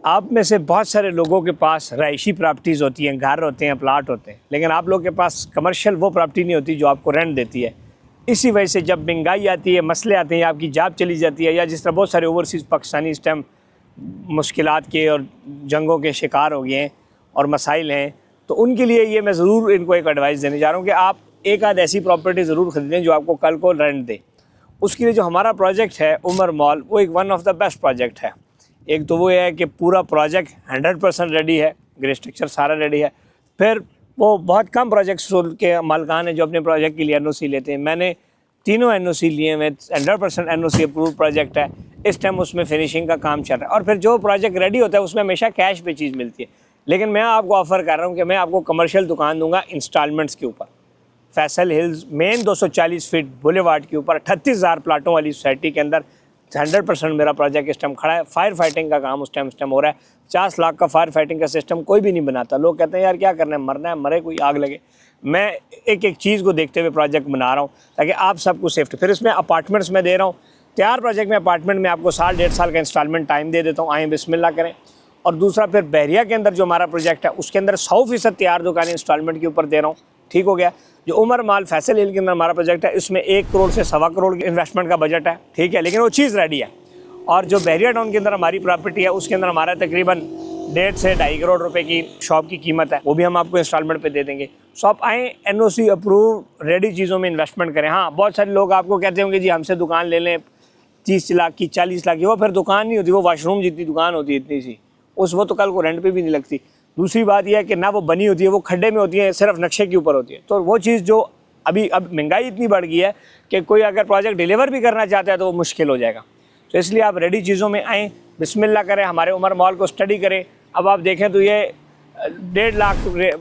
आप में से बहुत सारे लोगों के पास रहायशी प्रॉपर्टीज़ होती हैं, घर होते हैं, प्लाट होते हैं, लेकिन आप लोग के पास कमर्शियल वो प्रॉपर्टी नहीं होती जो आपको रेंट देती है। इसी वजह से जब महंगाई आती है, मसले आते हैं, आपकी जॉब चली जाती है, या जिस तरह बहुत सारे ओवरसीज़ पाकिस्तानी इस टाइम मुश्किलात के और जंगों के शिकार हो गए हैं और मसाइल हैं, तो उनके लिए ये मैं ज़रूर इनको एक एडवाइस देने जा रहा हूँ कि आप एक आध ऐसी प्रॉपर्टी ज़रूर ख़रीदें जो आपको कल को रेंट दे। उसके लिए जो हमारा प्रोजेक्ट है उमर मॉल, वो एक one of the best project है। एक तो वो है कि पूरा प्रोजेक्ट 100% रेडी है, ग्रे स्ट्रक्चर सारा रेडी है। फिर वो बहुत कम प्रोजेक्ट्स के मालिकान हैं जो अपने प्रोजेक्ट के लिए एनओसी लेते हैं। मैंने तीनों एनओसी लिए हुए, 100% एनओसी अप्रूव प्रोजेक्ट है। इस टाइम उसमें फिनिशिंग का काम चल रहा है और फिर जो प्रोजेक्ट रेडी होता है उसमें हमेशा कैश पे चीज़ मिलती है। लेकिन मैं आपको ऑफ़र कर रहा हूँ कि मैं आपको कमर्शियल दुकान दूंगा इंस्टॉलमेंट्स के ऊपर। Faisal hills main 240 feet boulevard के ऊपर 38,000 प्लाटों वाली सोसाइटी के अंदर 100% मेरा प्रोजेक्ट इस टाइम खड़ा है। फायर फाइटिंग का काम उस टाइम हो रहा है। 50 लाख का फायर फाइटिंग का सिस्टम कोई भी नहीं बनाता। लोग कहते हैं यार क्या करना है, मरना है, मरे, कोई आग लगे। मैं एक एक चीज़ को देखते हुए प्रोजेक्ट बना रहा हूँ ताकि आप सबको सेफ्टी। फिर इसमें अपार्टमेंट्स में दे रहा हूँ तैयार प्रोजेक्ट में। अपार्टमेंट में आपको 1.5 साल का इंस्टॉलमेंट टाइम दे देता हूँ, आएँ बिस्मिल्लाह करें। और दूसरा फिर बहरिया के अंदर जो हमारा प्रोजेक्ट है उसके अंदर 100% तैयार दुकानें इंस्टॉलमेंट के ऊपर दे रहा हूँ। ठीक हो गया। जो उमर माल फैसल हिल के अंदर हमारा प्रोजेक्ट है इसमें 1 करोड़ से 1.25 करोड़ की इन्वेस्टमेंट का बजट है। ठीक है, लेकिन वो चीज़ रेडी है। और जो बहरिया टाउन के अंदर हमारी प्रॉपर्टी है उसके अंदर हमारा तकरीबन 1.5 से 2.5 करोड़ रुपए की शॉप की कीमत है, वो भी हम आपको इंस्टॉलमेंट पे दे देंगे। सो आप आएँ, एनओसी अप्रूव रेडी चीज़ों में इन्वेस्टमेंट करें। हाँ, बहुत सारे लोग आपको कहते होंगे जी हमसे दुकान ले लें 30 लाख की, 40 लाख की। वो फिर दुकान नहीं होती, वो वाशरूम जितनी दुकान होती है, इतनी सी। वो तो कल को रेंट पे भी नहीं लगती। दूसरी बात यह है कि ना वो बनी होती है, वो खड्डे में होती है, सिर्फ नक्शे के ऊपर होती है। तो वो चीज़ जो अब महंगाई इतनी बढ़ गई है कि कोई अगर प्रोजेक्ट डिलीवर भी करना चाहता है तो वो मुश्किल हो जाएगा। तो इसलिए आप रेडी चीज़ों में आएँ, बिस्मिल्लाह करें, हमारे उमर मॉल को स्टडी करें। अब आप देखें तो ये 1.5 लाख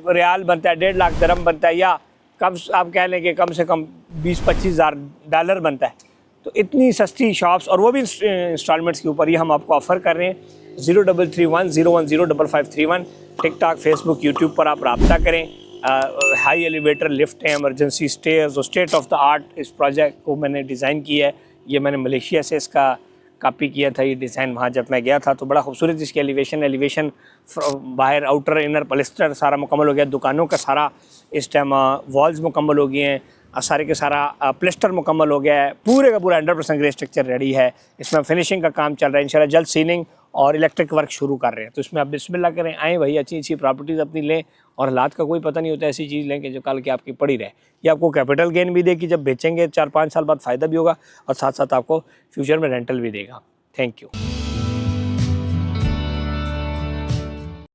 रियाल बनता है, 1.5 लाख दरम बनता है, या कम आप कह लें कि कम से कम 20-25 हज़ार डॉलर बनता है। तो इतनी सस्ती शॉप्स, और वो भी इंस्टॉलमेंट्स के ऊपर, ये हम आपको ऑफ़र कर रहे हैं। 0331010531 टिकटॉक, फेसबुक, यूट्यूब पर आप रब्ता करें। हाई एलिवेटर लिफ्ट है, एमरजेंसी स्टेयर्स, और स्टेट ऑफ द आर्ट इस प्रोजेक्ट को मैंने डिज़ाइन किया है। ये मैंने मलेशिया से इसका कॉपी किया था, ये डिज़ाइन वहाँ जब मैं गया था तो बड़ा खूबसूरत इसकी एलिवेशन बाहर, आउटर, इनर पलिस्टर सारा मुकम्मल हो गया। दुकानों का सारा इस टाइम वॉल्स मुकम्मल हो गए हैं, सारे के सारा प्लास्टर मुकम्मल हो गया है। पूरे का पूरा 100% ग्रे स्ट्रक्चर रेडी है। इसमें फिनिशिंग का काम चल रहा है। इंशाल्लाह जल्द सीलिंग और इलेक्ट्रिक वर्क शुरू कर रहे हैं। तो इसमें आप बिस्मिल्लाह करें, आएँ भाई, अच्छी प्रॉपर्टीज़ अपनी लें। और हालात का कोई पता नहीं होता, ऐसी चीज़ लें कि जो कल के आपकी पड़ी रहे। ये आपको कैपिटल गेन भी देगी, जब बेचेंगे 4-5 साल बाद फ़ायदा भी होगा, और साथ साथ आपको फ्यूचर में रेंटल भी देगा। Thank you.